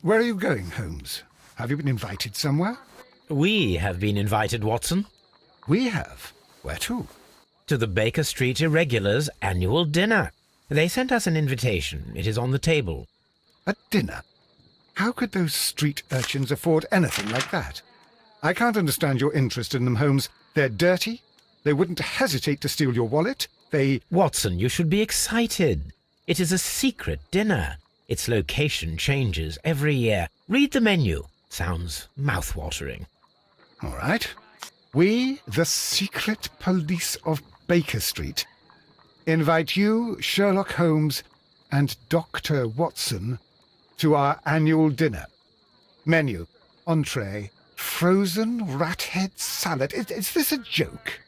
Where are you going, Holmes? Have you been invited somewhere? We have been invited, Watson, We have. Where to? to the Baker Street Irregulars' annual dinner. They sent us an invitation. It is on the table. A dinner? How could those street urchins afford anything like that? I can't understand your interest in them, Holmes. They're dirty. They wouldn't hesitate to steal your wallet. Watson, you should be excited. It is a secret dinner. Its location changes every year. Read the menu. Sounds mouth-watering. All right. We, the secret police of Baker Street, invite you, Sherlock Holmes, and Dr. Watson to our annual dinner. Menu, entree, frozen rat head salad. Is this a joke?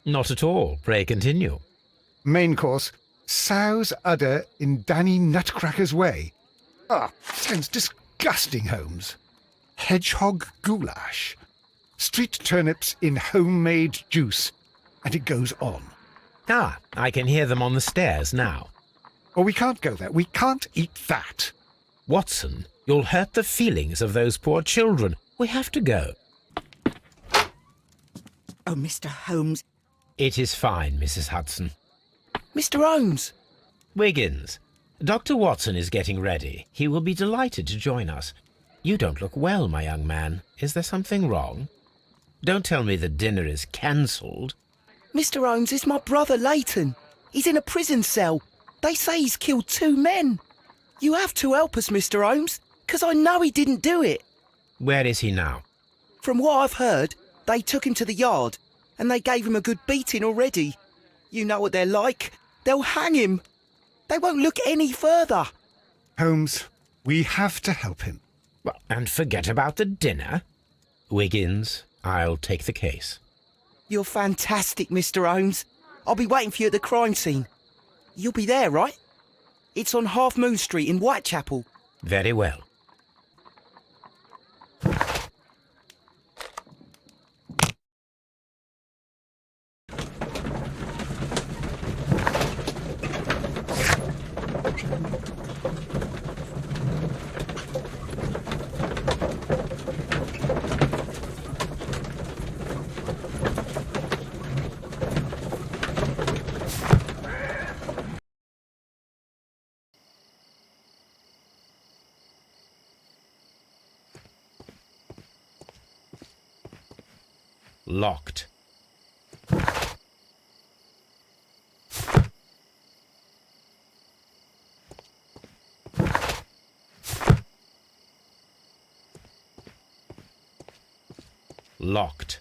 Not at all. Pray continue. Main course, sow's udder in Danny Nutcracker's way. Sounds disgusting, Holmes. Hedgehog goulash. Street turnips in homemade juice. And it goes on. I can hear them on the stairs now. Oh, we can't go there. We can't eat that. Watson, you'll hurt the feelings of those poor children. We have to go. Oh, Mr. Holmes. It is fine, Mrs. Hudson. Mr. Holmes! Wiggins, Dr. Watson is getting ready. He will be delighted to join us. You don't look well, my young man. Is there something wrong? Don't tell me the dinner is cancelled. Mr. Holmes is my brother Leighton. He's in a prison cell. They say he's killed 2 men. You have to help us, Mr. Holmes, 'cause I know he didn't do it. Where is he now? From what I've heard, they took him to the yard, and they gave him a good beating already. You know what they're like. They'll hang him. They won't look any further. Holmes, we have to help him. Well, and forget about the dinner. Wiggins, I'll take the case. You're fantastic, Mr. Holmes. I'll be waiting for you at the crime scene. You'll be there, right? It's on Half Moon Street in Whitechapel. Very well. Locked. Locked.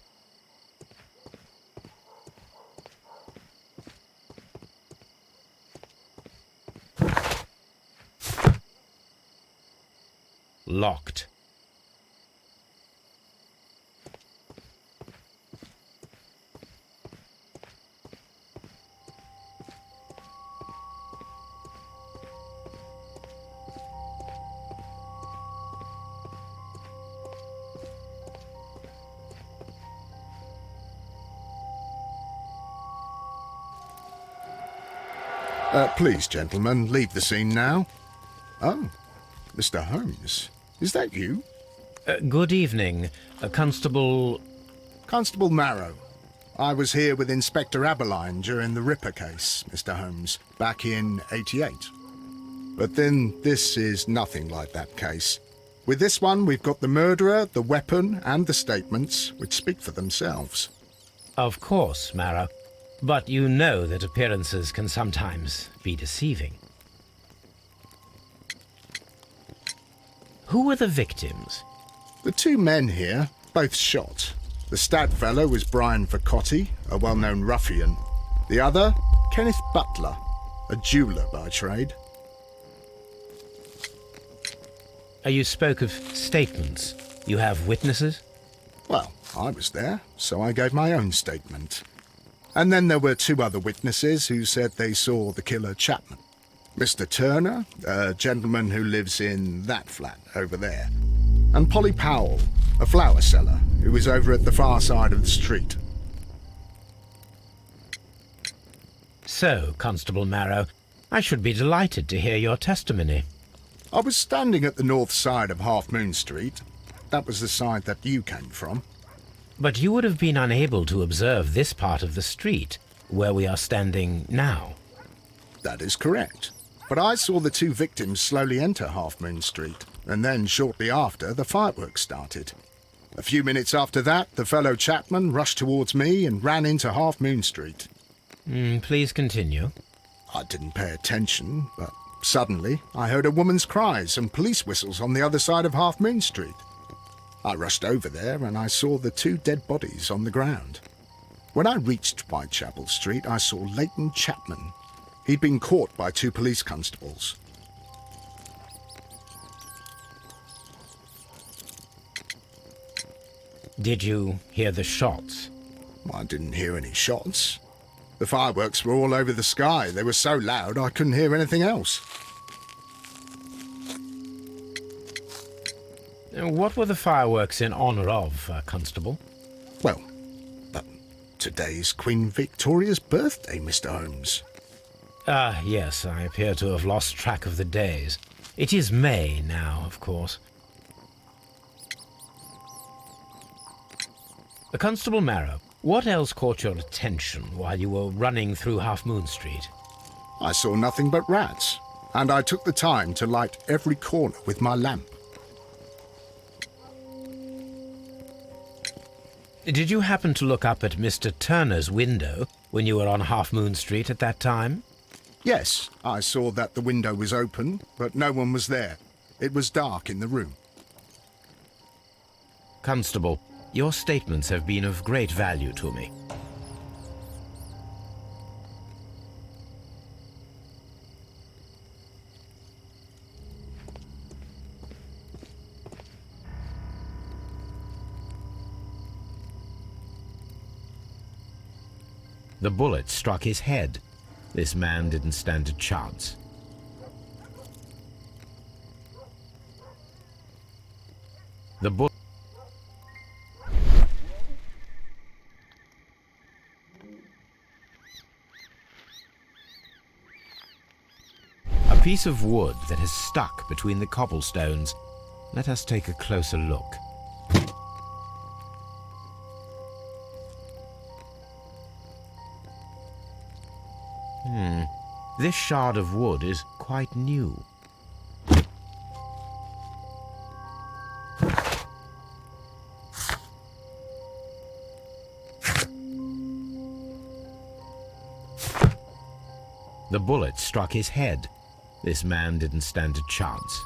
Locked. Please, gentlemen, leave the scene now. Oh, Mr. Holmes, is that you? Good evening, Constable... Constable Marrow. I was here with Inspector Aberline during the Ripper case, Mr. Holmes, back in '88. But then this is nothing like that case. With this one, we've got the murderer, the weapon, and the statements, which speak for themselves. Of course, Marrow. But you know that appearances can sometimes be deceiving. Who were the victims? The 2 men here, both shot. The stout fellow was Brian Vercotti, a well-known ruffian. The other, Kenneth Butler, a jeweller by trade. You spoke of statements. You have witnesses? Well, I was there, so I gave my own statement. And then there were 2 other witnesses who said they saw the killer Chapman. Mr. Turner, a gentleman who lives in that flat over there. And Polly Powell, a flower seller, who was over at the far side of the street. So, Constable Marrow, I should be delighted to hear your testimony. I was standing at the north side of Half Moon Street. That was the side that you came from. But you would have been unable to observe this part of the street, where we are standing now. That is correct. But I saw the two victims slowly enter Half Moon Street, and then shortly after, the fireworks started. A few minutes after that, the fellow Chapman rushed towards me and ran into Half Moon Street. Please continue. I didn't pay attention, but suddenly I heard a woman's cries and police whistles on the other side of Half Moon Street. I rushed over there and I saw the two dead bodies on the ground. When I reached Whitechapel Street, I saw Leighton Chapman. He'd been caught by two police constables. Did you hear the shots? I didn't hear any shots. The fireworks were all over the sky. They were so loud I couldn't hear anything else. What were the fireworks in honour of, Constable? Well, today's Queen Victoria's birthday, Mr. Holmes. Yes, I appear to have lost track of the days. It is May now, of course. Constable Marrow, what else caught your attention while you were running through Half Moon Street? I saw nothing but rats, and I took the time to light every corner with my lamp. Did you happen to look up at Mr. Turner's window when you were on Half Moon Street at that time? Yes, I saw that the window was open, but no one was there. It was dark in the room. Constable, your statements have been of great value to me. The bullet struck his head. This man didn't stand a chance. The bullet... A piece of wood that has stuck between the cobblestones. Let us take a closer look. This shard of wood is quite new. The bullet struck his head. This man didn't stand a chance.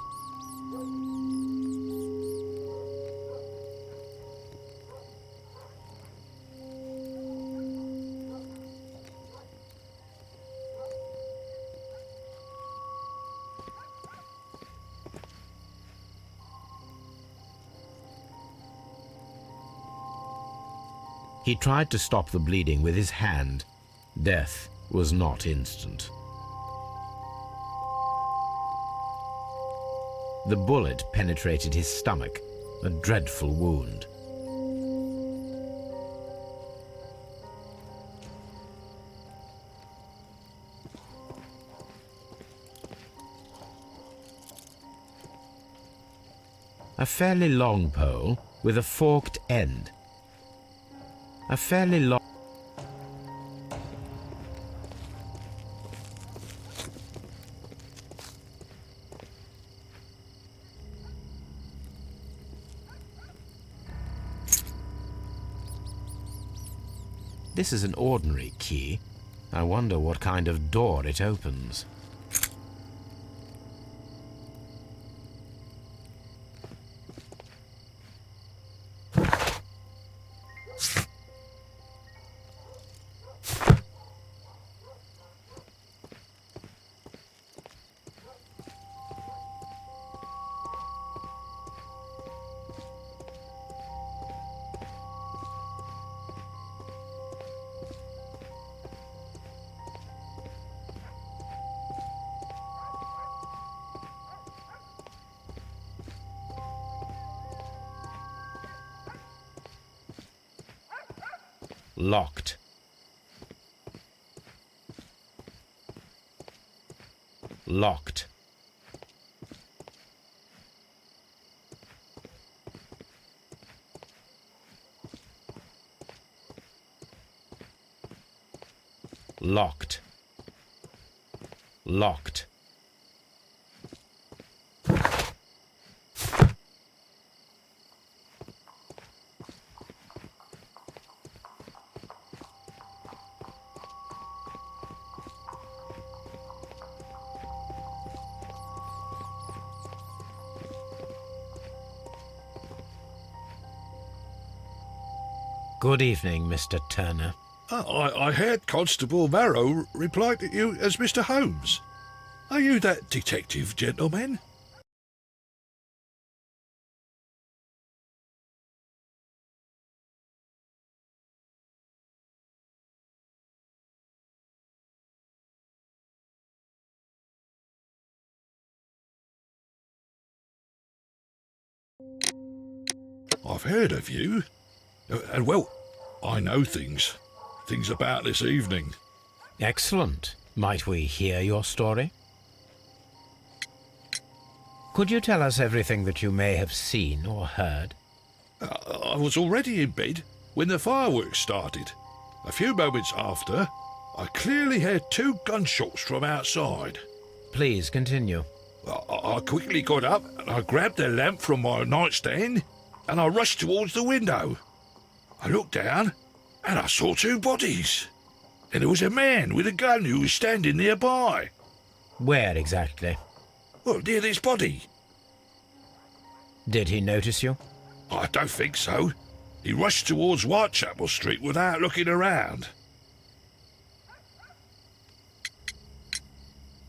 He tried to stop the bleeding with his hand. Death was not instant. The bullet penetrated his stomach, a dreadful wound. A fairly long pole with a forked end. A fairly long... This is an ordinary key. I wonder what kind of door it opens. Locked. Locked. Locked. Locked. Good evening, Mr. Turner. I heard Constable Marrow reply to you as Mr. Holmes. Are you that detective, gentleman? I've heard of you. And well, I know things about this evening. Excellent. Might we hear your story? Could you tell us everything that you may have seen or heard? I was already in bed when the fireworks started. A few moments after, I clearly heard 2 gunshots from outside. Please continue. I quickly got up and I grabbed the lamp from my nightstand and I rushed towards the window. I looked down and I saw 2 bodies. And there was a man with a gun who was standing nearby. Where exactly? Well, near this body. Did he notice you? I don't think so. He rushed towards Whitechapel Street without looking around.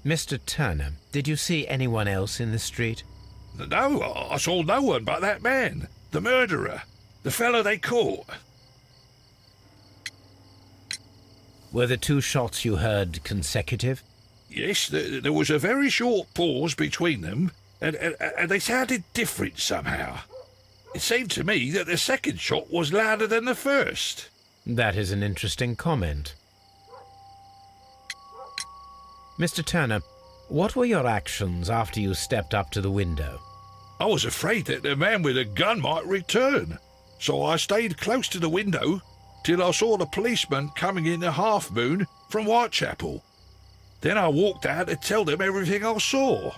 Mr. Turner, did you see anyone else in the street? No, I saw no one but that man, the murderer, the fellow they caught. Were the 2 shots you heard consecutive? Yes, there was a very short pause between them, and they sounded different somehow. It seemed to me that the second shot was louder than the first. That is an interesting comment. Mr. Turner, what were your actions after you stepped up to the window? I was afraid that the man with the gun might return, so I stayed close to the window till I saw the policeman coming in the Half Moon from Whitechapel. Then I walked out to tell them everything I saw.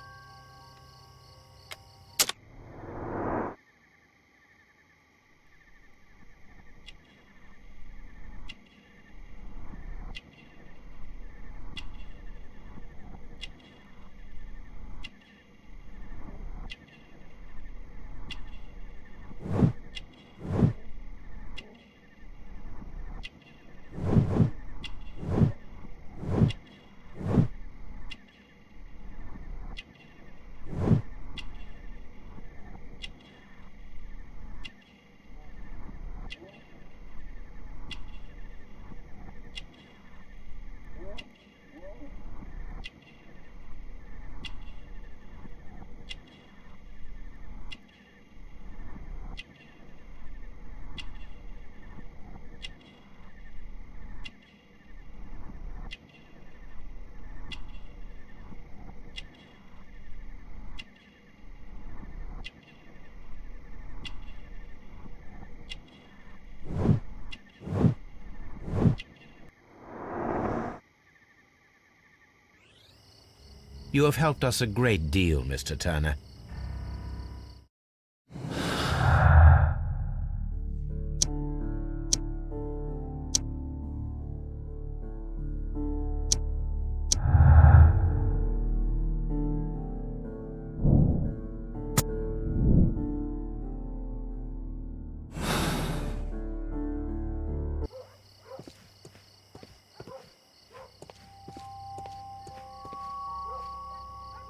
You have helped us a great deal, Mr. Turner.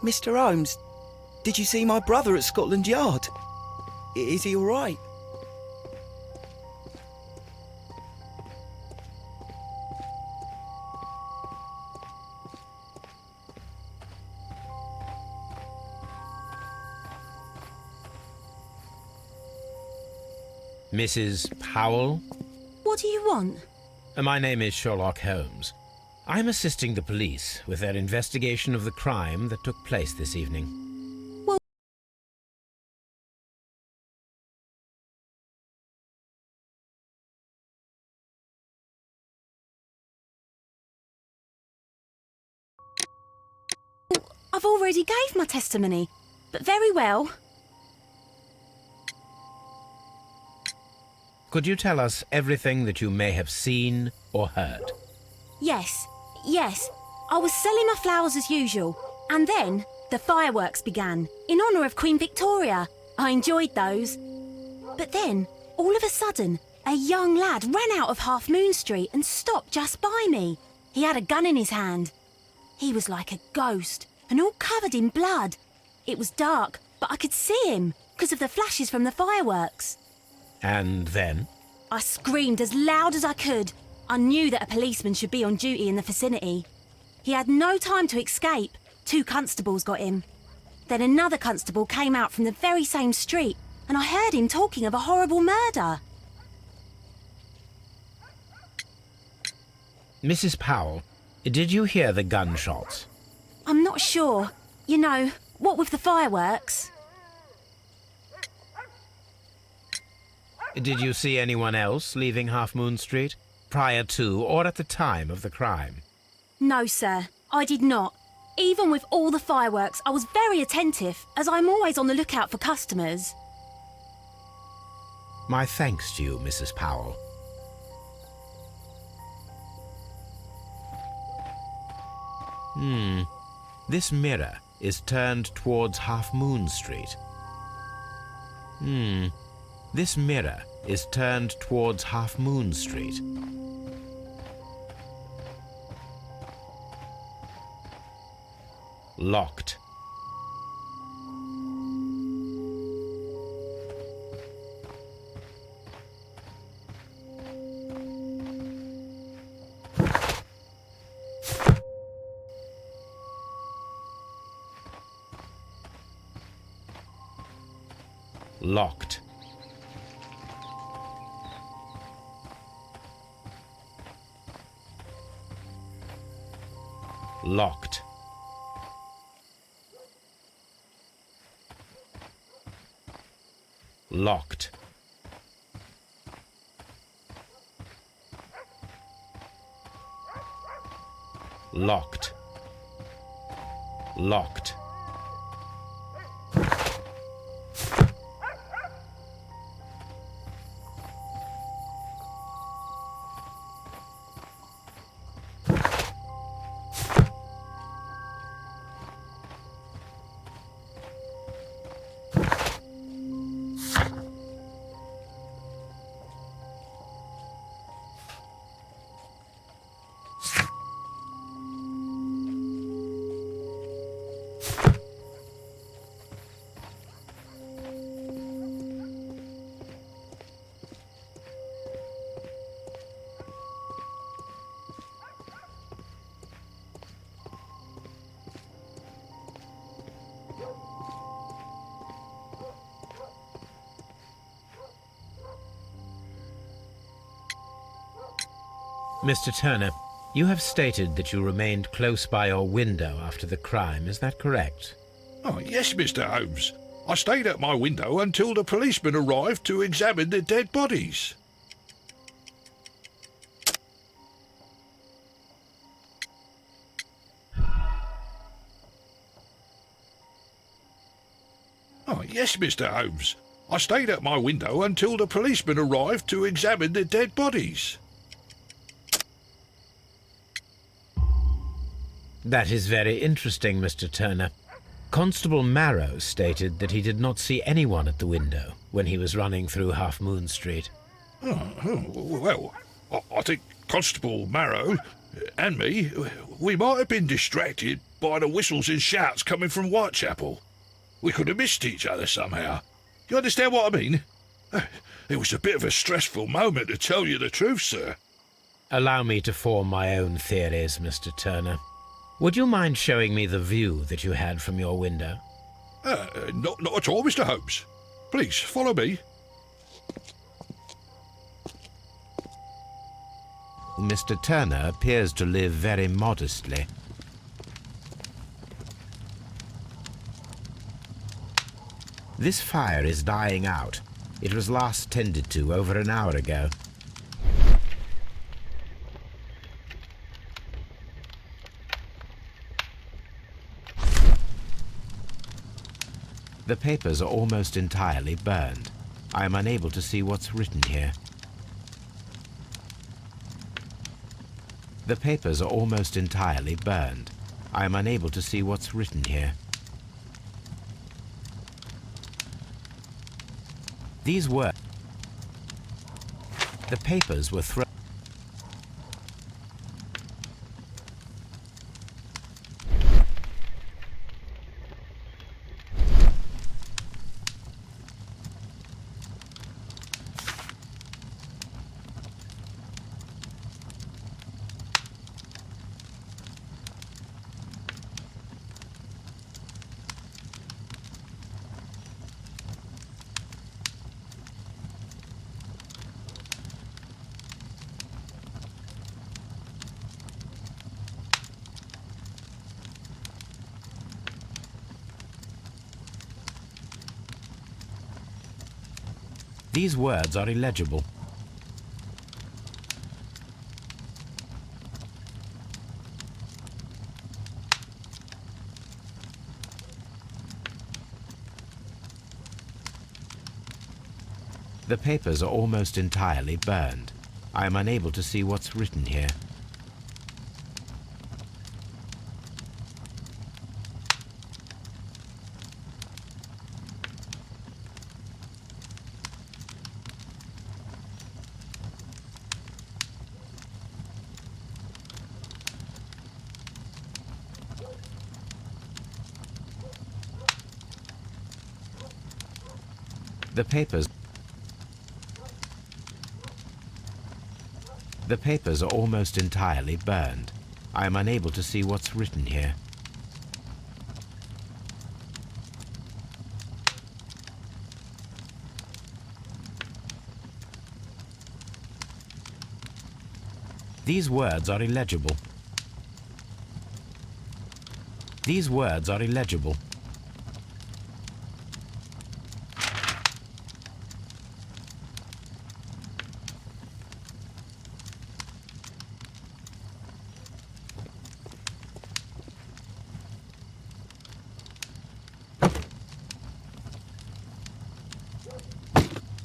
Mr. Holmes, did you see my brother at Scotland Yard? Is he all right? Mrs. Powell? What do you want? My name is Sherlock Holmes. I'm assisting the police with their investigation of the crime that took place this evening. I've already gave my testimony, but very well. Could you tell us everything that you may have seen or heard? Yes. I was selling my flowers as usual, and then the fireworks began, in honour of Queen Victoria. I enjoyed those. But then, all of a sudden, a young lad ran out of Half Moon Street and stopped just by me. He had a gun in his hand. He was like a ghost, and all covered in blood. It was dark, but I could see him, because of the flashes from the fireworks. And then? I screamed as loud as I could. I knew that a policeman should be on duty in the vicinity. He had no time to escape. 2 constables got him. Then another constable came out from the very same street, and I heard him talking of a horrible murder. Mrs. Powell, did you hear the gunshots? I'm not sure. You know, what with the fireworks? Did you see anyone else leaving Half Moon Street, prior to or at the time of the crime? No, sir, I did not. Even with all the fireworks, I was very attentive, as I'm always on the lookout for customers. My thanks to you, Mrs. Powell. This mirror is turned towards Half Moon Street. This mirror is turned towards Half Moon Street. Locked. Locked. Locked. Locked. Locked. Locked. Mr. Turner, you have stated that you remained close by your window after the crime, is that correct? Oh, yes, Mr. Holmes. I stayed at my window until the policeman arrived to examine the dead bodies. Oh, yes, Mr. Holmes. I stayed at my window until the policeman arrived to examine the dead bodies. That is very interesting, Mr. Turner. Constable Marrow stated that he did not see anyone at the window when he was running through Half Moon Street. Well, I think Constable Marrow and me, we might have been distracted by the whistles and shouts coming from Whitechapel. We could have missed each other somehow. You understand what I mean? It was a bit of a stressful moment, to tell you the truth, sir. Allow me to form my own theories, Mr. Turner. Would you mind showing me the view that you had from your window? Not at all, Mr. Holmes. Please, follow me. Mr. Turner appears to live very modestly. This fire is dying out. It was last tended to over an hour ago. The papers are almost entirely burned. I am unable to see what's written here. The papers are almost entirely burned. I am unable to see what's written here. These were... The papers were thrown... These words are illegible. The papers are almost entirely burned. I am unable to see what's written here. The papers are almost entirely burned. I am unable to see what's written here. These words are illegible. These words are illegible.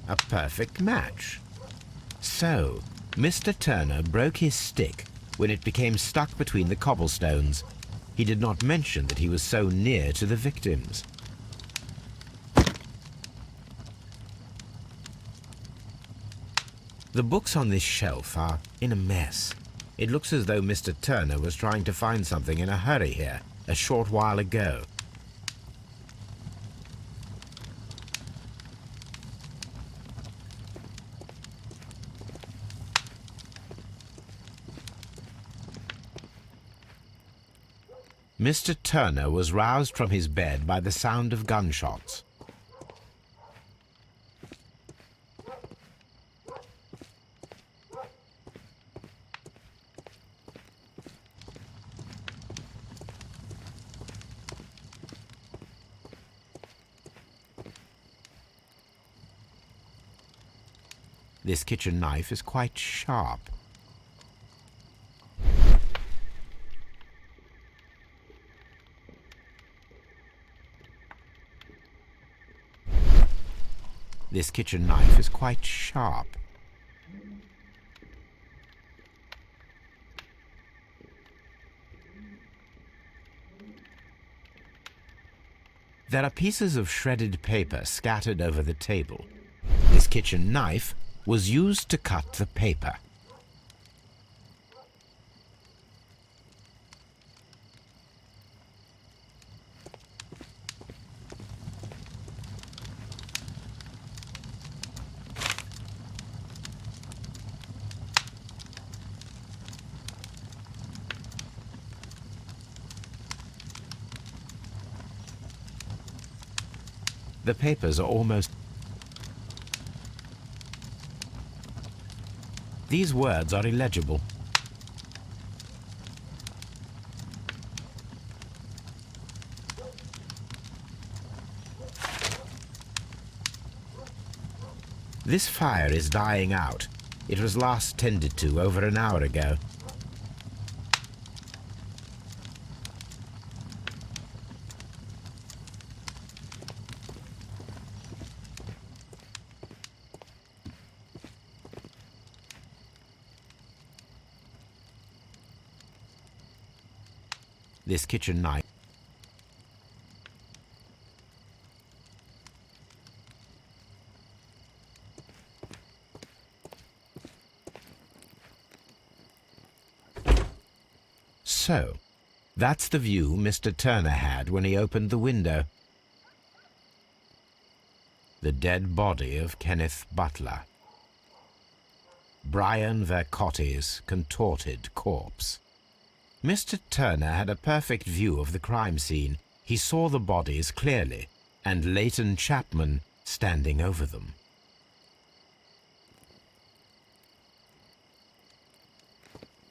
A perfect match. So, Mr. Turner broke his stick when it became stuck between the cobblestones. He did not mention that he was so near to the victims. The books on this shelf are in a mess. It looks as though Mr. Turner was trying to find something in a hurry here a short while ago. Mr. Turner was roused from his bed by the sound of gunshots. This kitchen knife is quite sharp. This kitchen knife is quite sharp. There are pieces of shredded paper scattered over the table. This kitchen knife was used to cut the paper. The papers are almost... These words are illegible. This fire is dying out. It was last tended to over an hour ago. this kitchen knife. So, that's the view Mr. Turner had when he opened the window. The dead body of Kenneth Butler. Brian Vercotti's contorted corpse. Mr. Turner had a perfect view of the crime scene. He saw the bodies clearly, and Leighton Chapman standing over them.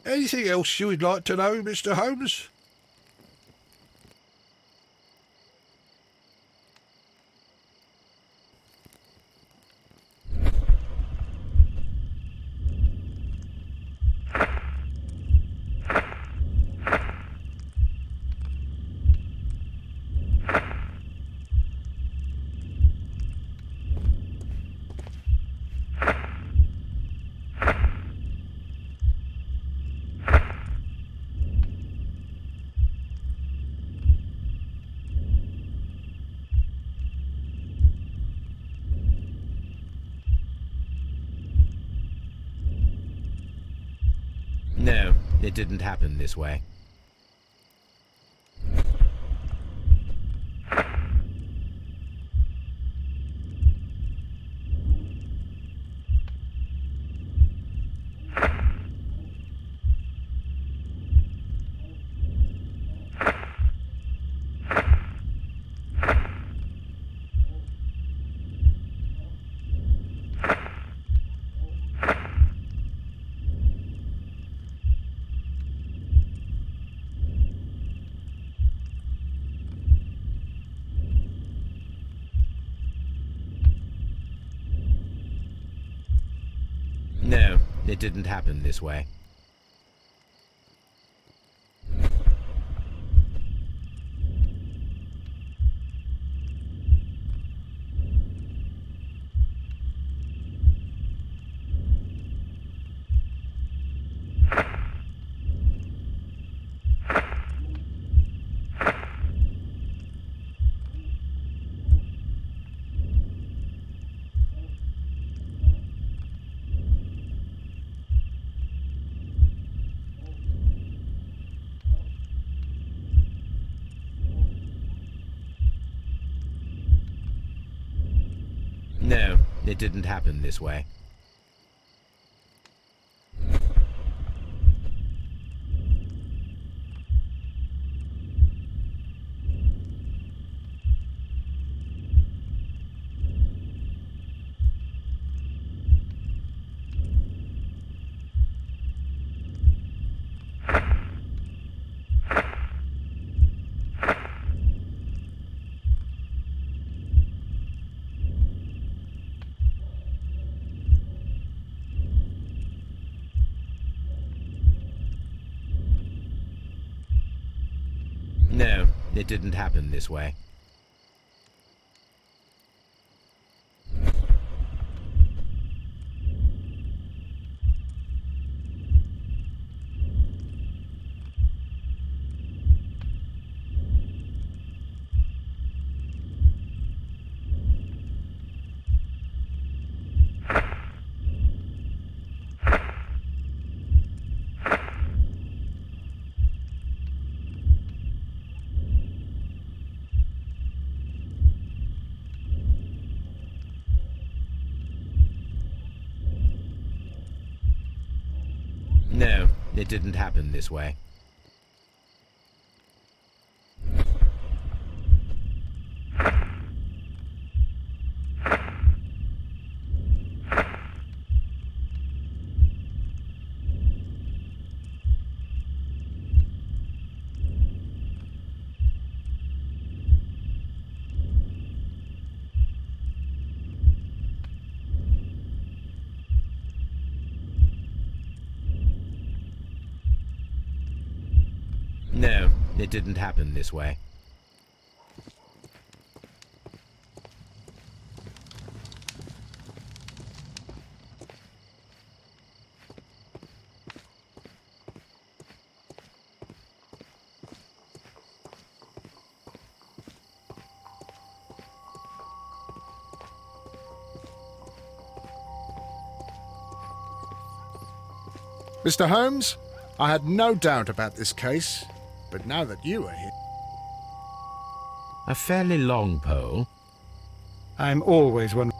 Anything else you would like to know, Mr. Holmes? No, it didn't happen this way. No, it didn't happen this way. No, it didn't happen this way. No, it didn't happen this way. No, it didn't happen this way. No, it didn't happen this way. Mr. Holmes, I had no doubt about this case, but now that you are here... A fairly long pole. I'm always one.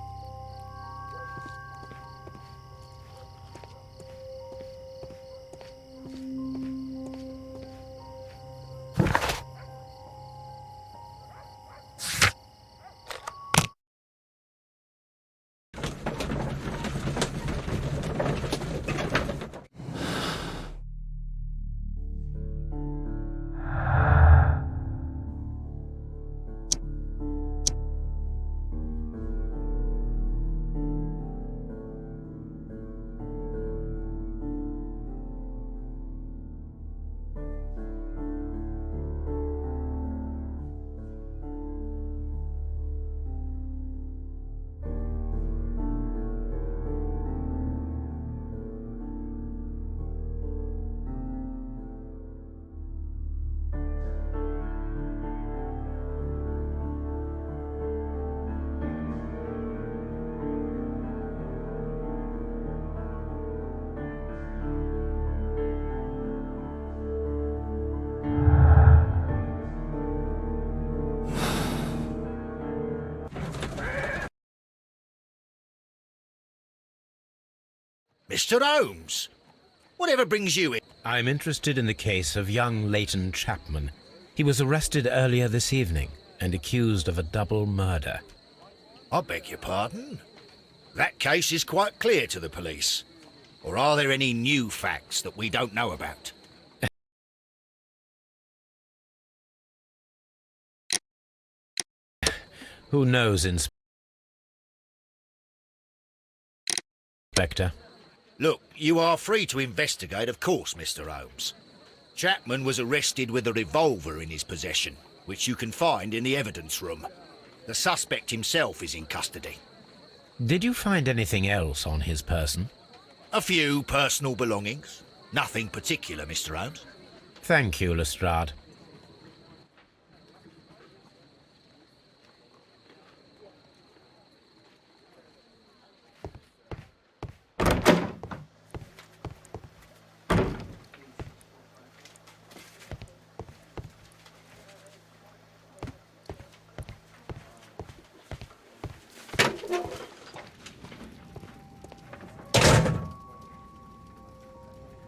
Mr. Holmes, whatever brings you in? I'm interested in the case of young Leighton Chapman. He was arrested earlier this evening and accused of a double murder. I beg your pardon? That case is quite clear to the police. Or are there any new facts that we don't know about? Who knows, Inspector? Look, you are free to investigate, of course, Mr. Holmes. Chapman was arrested with a revolver in his possession, which you can find in the evidence room. The suspect himself is in custody. Did you find anything else on his person? A few personal belongings. Nothing particular, Mr. Holmes. Thank you, Lestrade.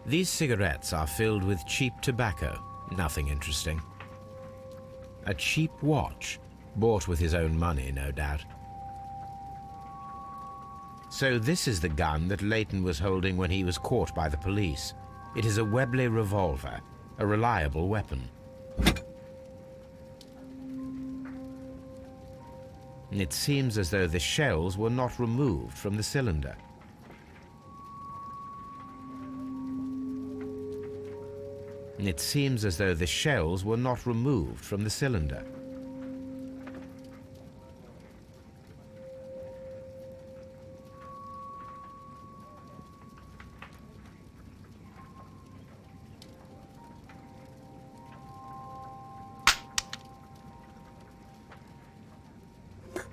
These cigarettes are filled with cheap tobacco. Nothing interesting. A cheap watch, bought with his own money, no doubt. So this is the gun that Leighton was holding when he was caught by the police. It is a Webley revolver, a reliable weapon. It seems as though the shells were not removed from the cylinder. It seems as though the shells were not removed from the cylinder.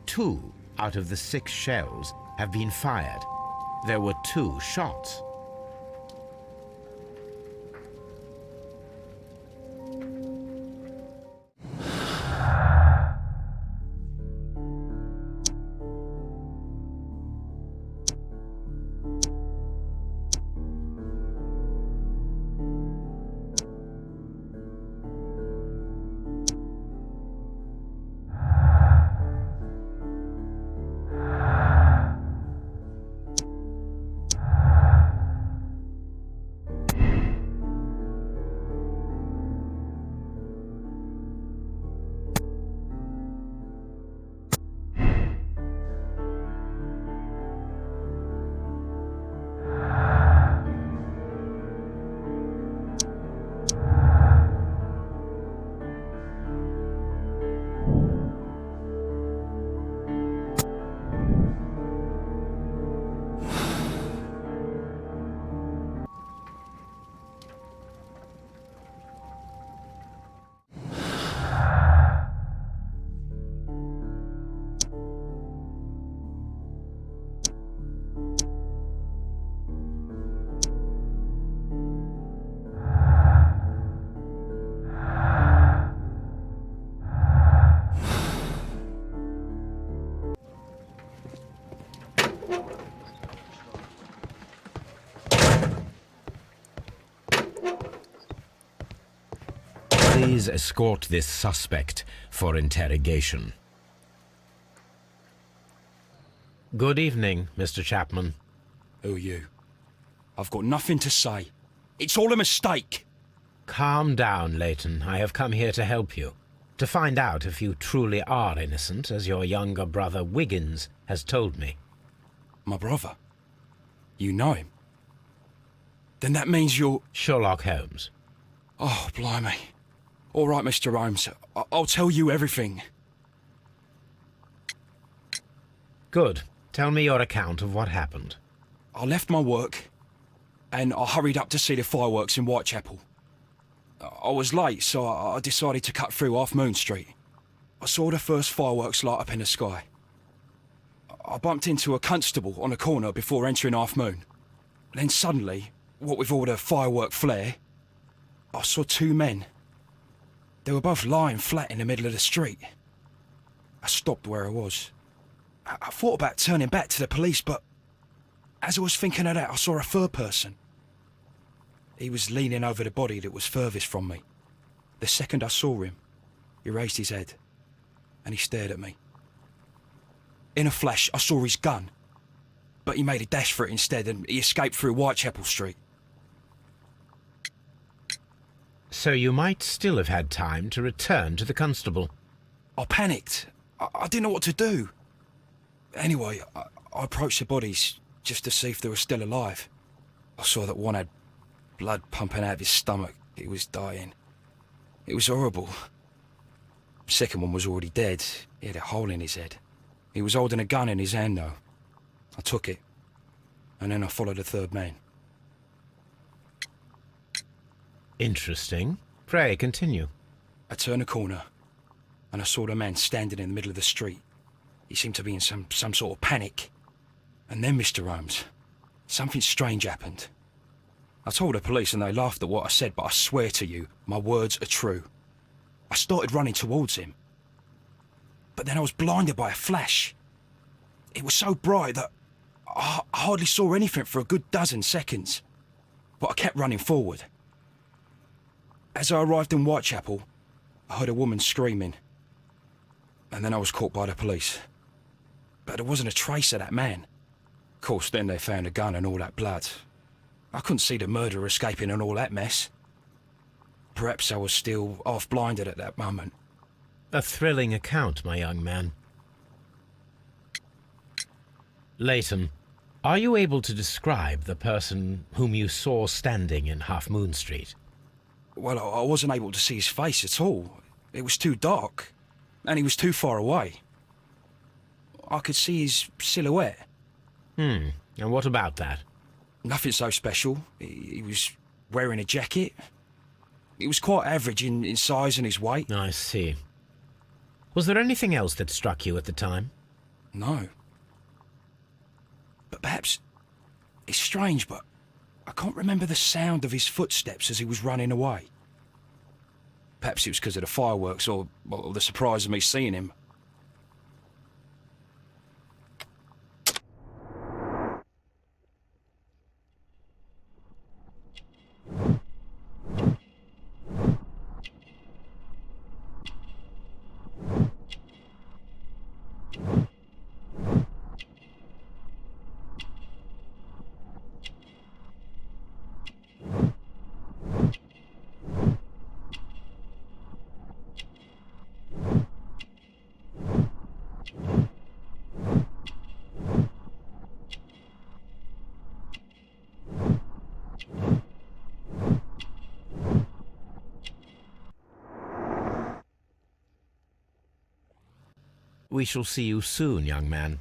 Two out of the 6 shells have been fired. There were 2 shots. Please escort this suspect for interrogation. Good evening, Mr. Chapman. Who are you? I've got nothing to say. It's all a mistake. Calm down, Leighton. I have come here to help you. To find out if you truly are innocent, as your younger brother Wiggins has told me. My brother? You know him? Then that means you're... Sherlock Holmes. Oh, blimey. All right, Mr. Holmes. I'll tell you everything. Good. Tell me your account of what happened. I left my work and I hurried up to see the fireworks in Whitechapel. I was late, so I decided to cut through Half Moon Street. I saw the first fireworks light up in the sky. I bumped into a constable on a corner before entering Half Moon. Then suddenly, what with all the firework flare, I saw two men. They were both lying flat in the middle of the street. I stopped where I was. I thought about turning back to the police, but as I was thinking of that, I saw a third person. He was leaning over the body that was furthest from me. The second I saw him, he raised his head and he stared at me. In a flash, I saw his gun, but he made a dash for it instead and he escaped through Whitechapel Street. So you might still have had time to return to the constable. I panicked. I didn't know what to do. Anyway, I approached the bodies just to see if they were still alive. I saw that one had blood pumping out of his stomach. He was dying. It was horrible. The second one was already dead. He had a hole in his head. He was holding a gun in his hand, though. I took it, and then I followed the third man. Interesting. Pray, continue. I turned a corner, and I saw the man standing in the middle of the street. He seemed to be in some sort of panic. And then, Mr. Holmes, something strange happened. I told the police and they laughed at what I said, but I swear to you, my words are true. I started running towards him. But then I was blinded by a flash. It was so bright that I hardly saw anything for a good dozen seconds. But I kept running forward. As I arrived in Whitechapel, I heard a woman screaming. And then I was caught by the police. But there wasn't a trace of that man. Of course, then they found a gun and all that blood. I couldn't see the murderer escaping and all that mess. Perhaps I was still half-blinded at that moment. A thrilling account, my young man. Leighton, are you able to describe the person whom you saw standing in Half Moon Street? Well, I wasn't able to see his face at all. It was too dark, and he was too far away. I could see his silhouette. And what about that? Nothing so special. He was wearing a jacket. He was quite average in size and his weight. I see. Was there anything else that struck you at the time? No. But perhaps... It's strange, but I can't remember the sound of his footsteps as he was running away. Perhaps it was because of the fireworks or the surprise of me seeing him. We shall see you soon, young man.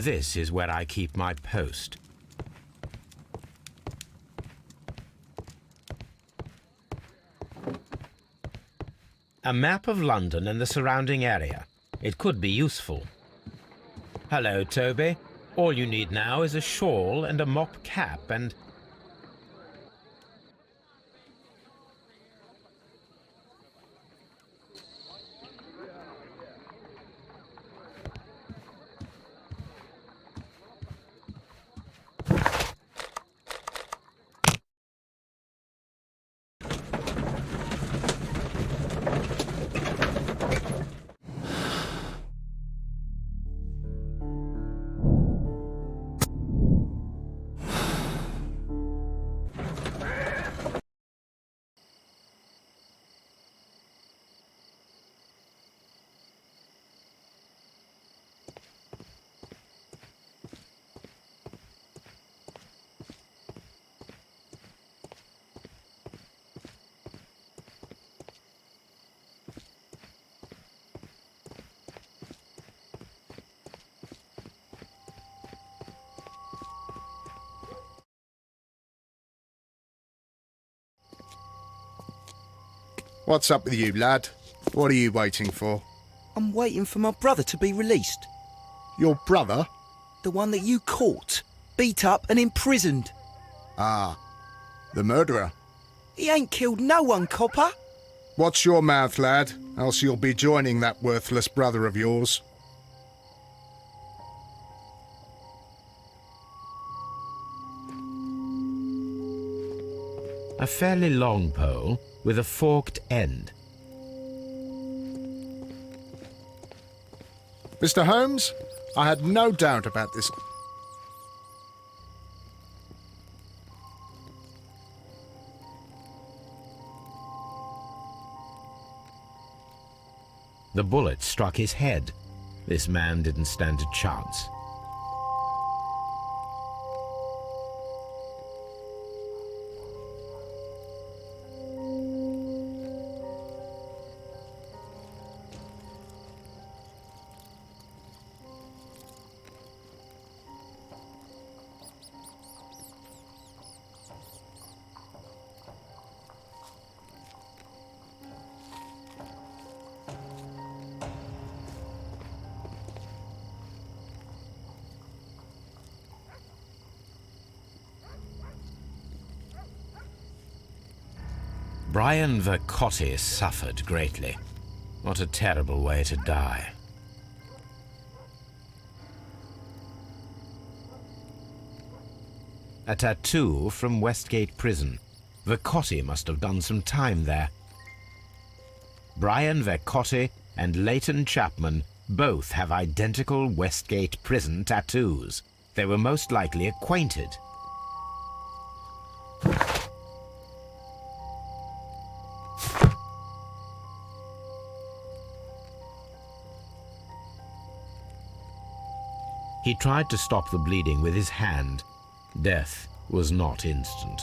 This is where I keep my post. A map of London and the surrounding area. It could be useful. Hello, Toby. All you need now is a shawl and a mop cap and... What's up with you, lad? What are you waiting for? I'm waiting for my brother to be released. Your brother? The one that you caught, beat up and imprisoned. Ah, the murderer. He ain't killed no one, copper. Watch your mouth, lad, else you'll be joining that worthless brother of yours. A fairly long pole with a forked end. Mr. Holmes, I had no doubt about this. The bullet struck his head. This man didn't stand a chance. Brian Vercotti suffered greatly. What a terrible way to die. A tattoo from Westgate Prison. Vercotti must have done some time there. Brian Vercotti and Leighton Chapman both have identical Westgate Prison tattoos. They were most likely acquainted. He tried to stop the bleeding with his hand. Death was not instant.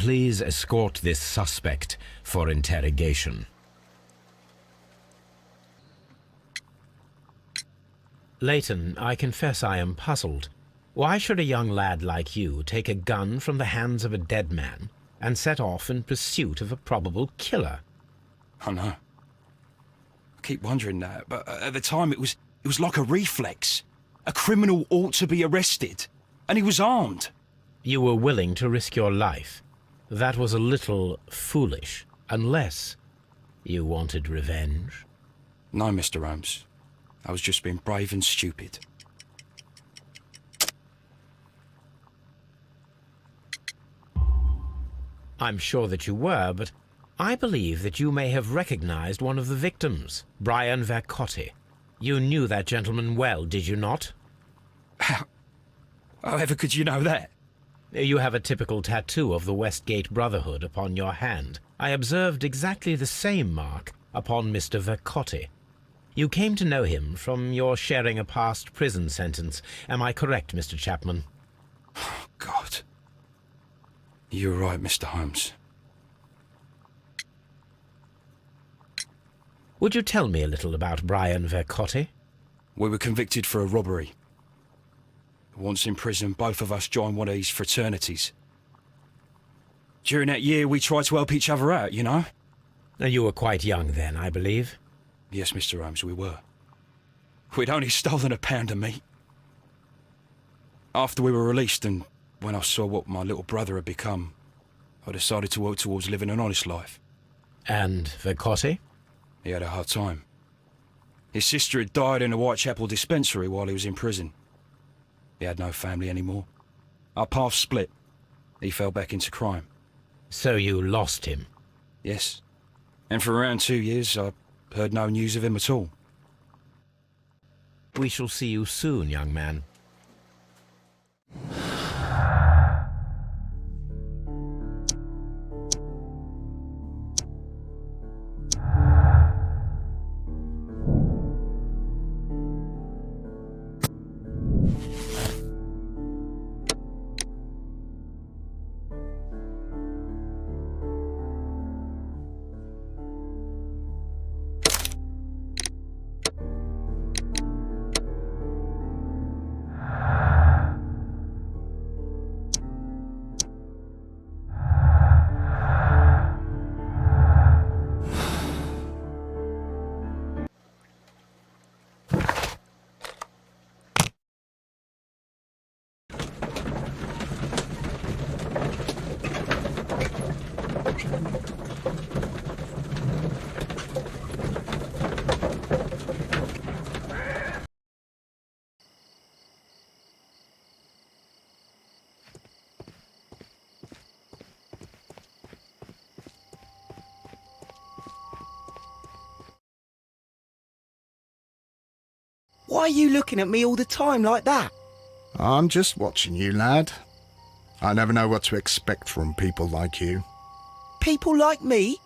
Please escort this suspect for interrogation. Leighton, I confess I am puzzled. Why should a young lad like you take a gun from the hands of a dead man and set off in pursuit of a probable killer? I know. I keep wondering that, but at the time it was like a reflex. A criminal ought to be arrested, and he was armed. You were willing to risk your life. That was a little foolish, unless you wanted revenge. No, Mr. Holmes. I was just being brave and stupid. I'm sure that you were, but I believe that you may have recognized one of the victims, Brian Vercotti. You knew that gentleman well, did you not? However could you know that? You have a typical tattoo of the Westgate Brotherhood upon your hand. I observed exactly the same mark upon Mr. Vercotti. You came to know him from your sharing a past prison sentence. Am I correct, Mr. Chapman? God. You're right, Mr. Holmes. Would you tell me a little about Brian Vercotti? We were convicted for a robbery. Once in prison, both of us joined one of these fraternities. During that year, we tried to help each other out, you know? You were quite young then, I believe. Yes, Mr. Holmes, we were. We'd only stolen a pound of meat. After we were released, and when I saw what my little brother had become, I decided to work towards living an honest life. And Vercotti? He had a hard time. His sister had died in a Whitechapel dispensary while he was in prison. He had no family anymore. Our paths split. He fell back into crime. So you lost him? Yes. And for around 2 years, I heard no news of him at all. We shall see you soon, young man. Why are you looking at me all the time like that? I'm just watching you, lad. I never know what to expect from people like you. People like me?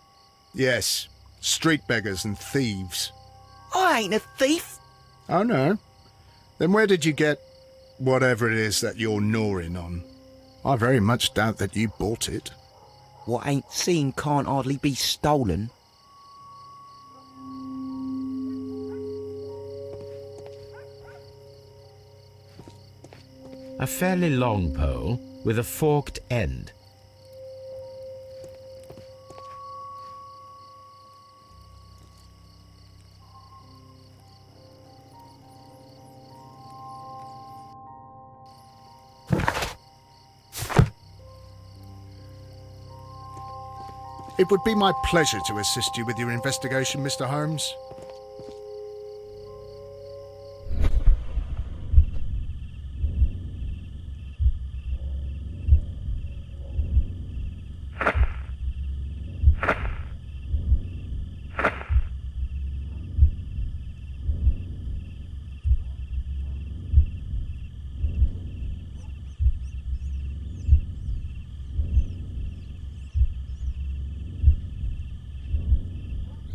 Yes, street beggars and thieves. I ain't a thief. Oh, no? Then where did you get whatever it is that you're gnawing on? I very much doubt that you bought it. What ain't seen can't hardly be stolen. A fairly long pole with a forked end. It would be my pleasure to assist you with your investigation, Mr. Holmes.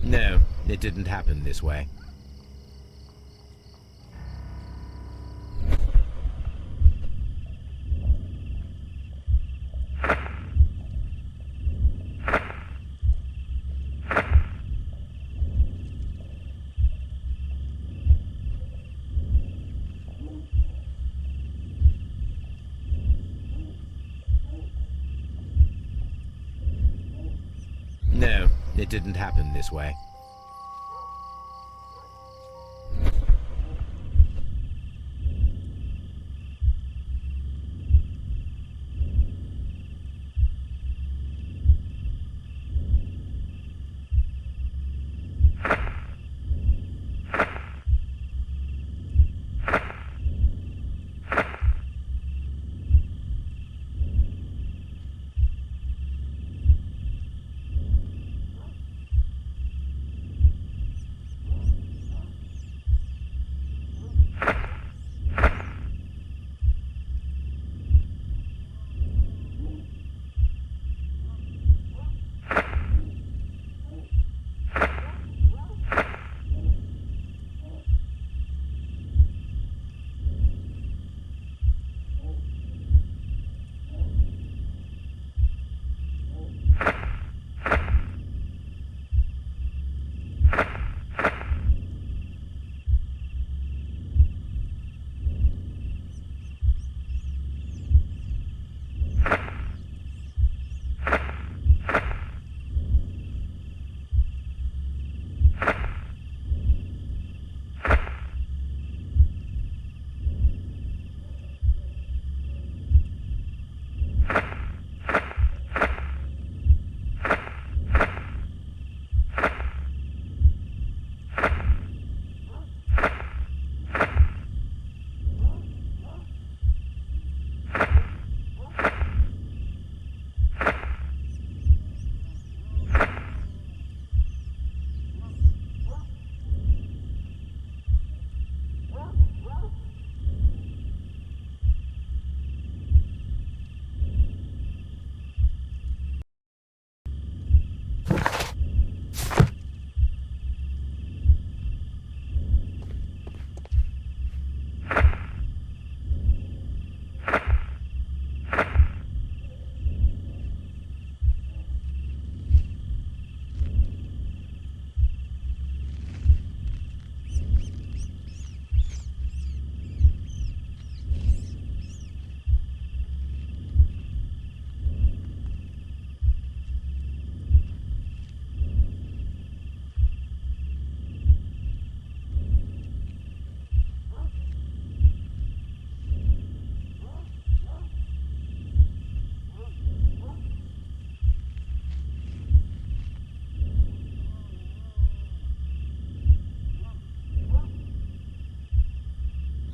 No, it didn't happen this way. No, it didn't happen this way.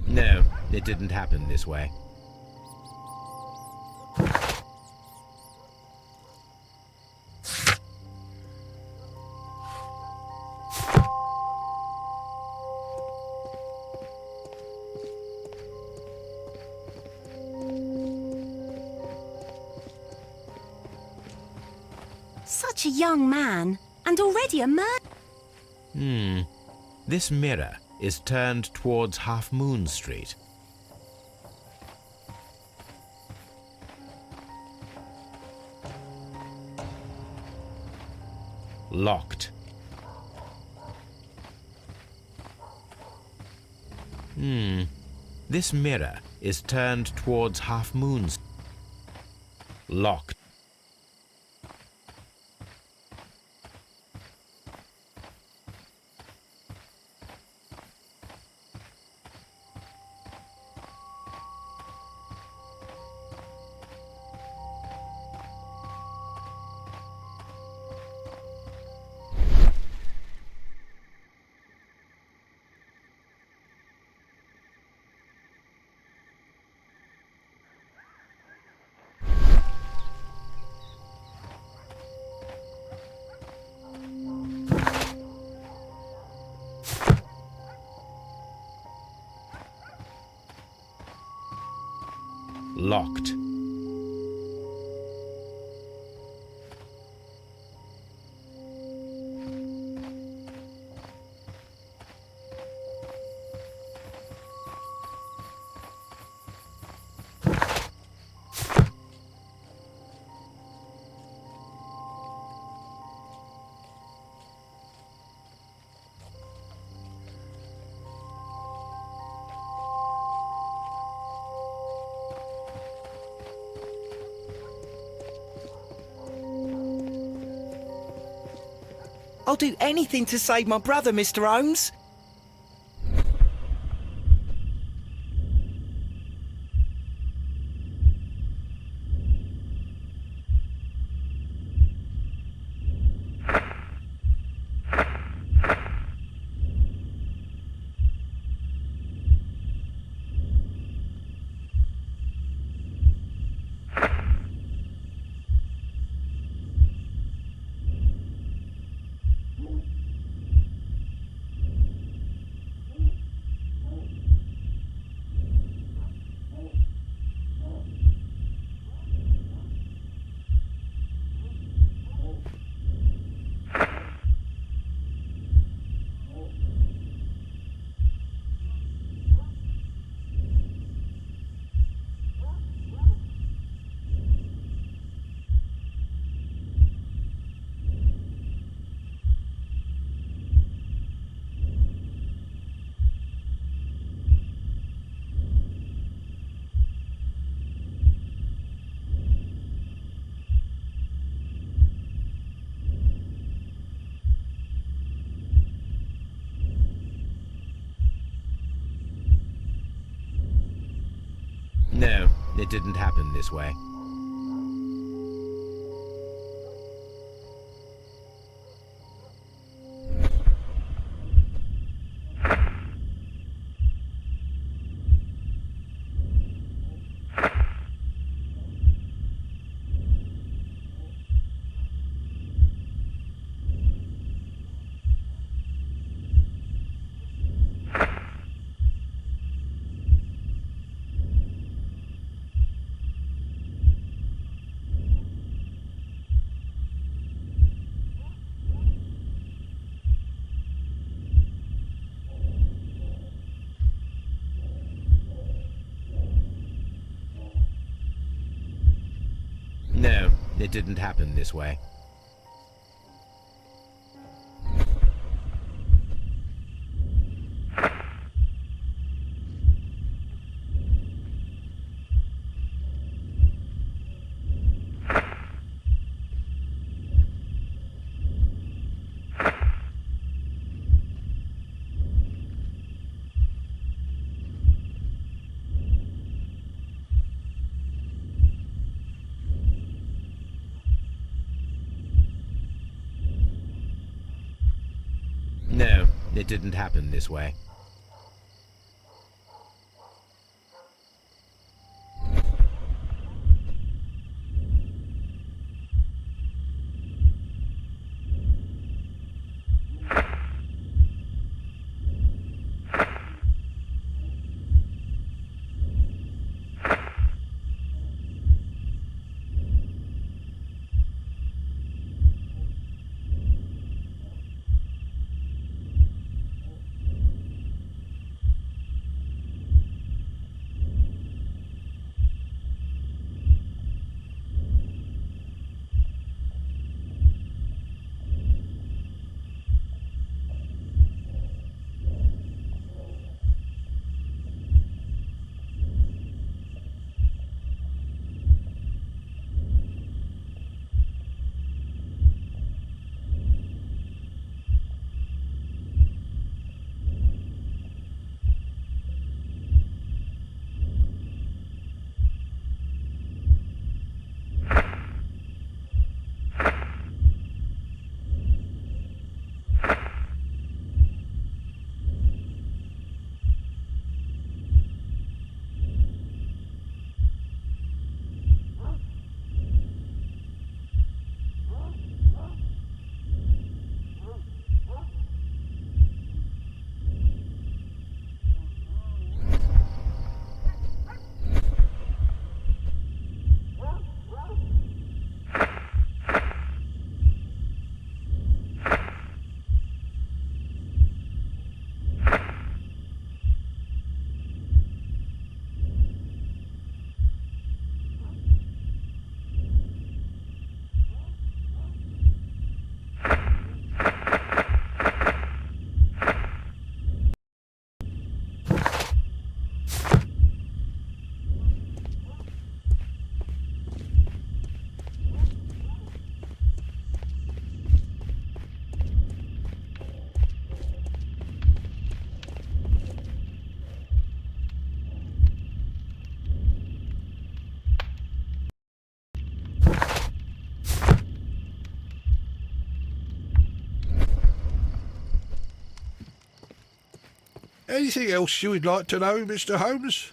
No, it didn't happen this way. Such a young man, and already a murderer. This mirror is turned towards Half Moon Street. Locked. This mirror is turned towards Half Moon Street. Locked. Locked. I'll do anything to save my brother, Mr. Holmes. No, it didn't happen this way. No, it didn't happen this way. No, it didn't happen this way. Anything else you would like to know, Mr. Holmes?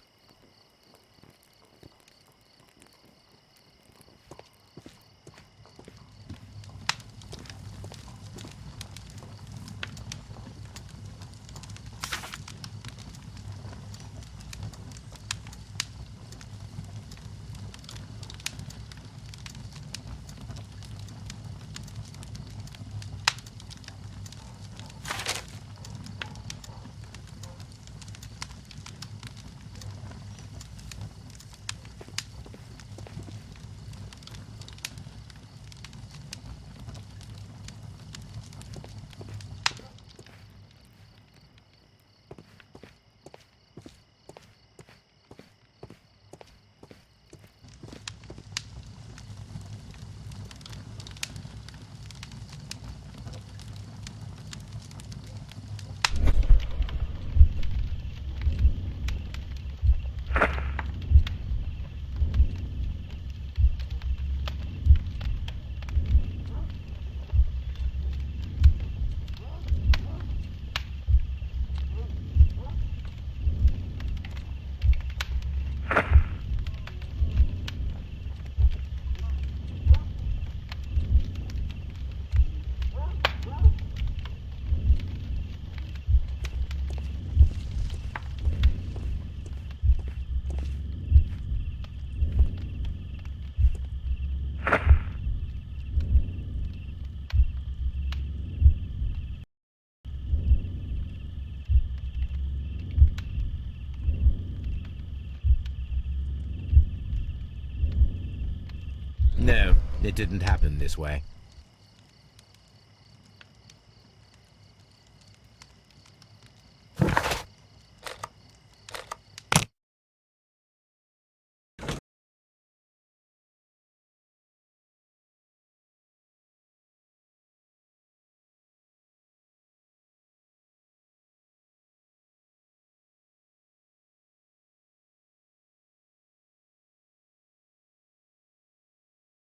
No, it didn't happen this way.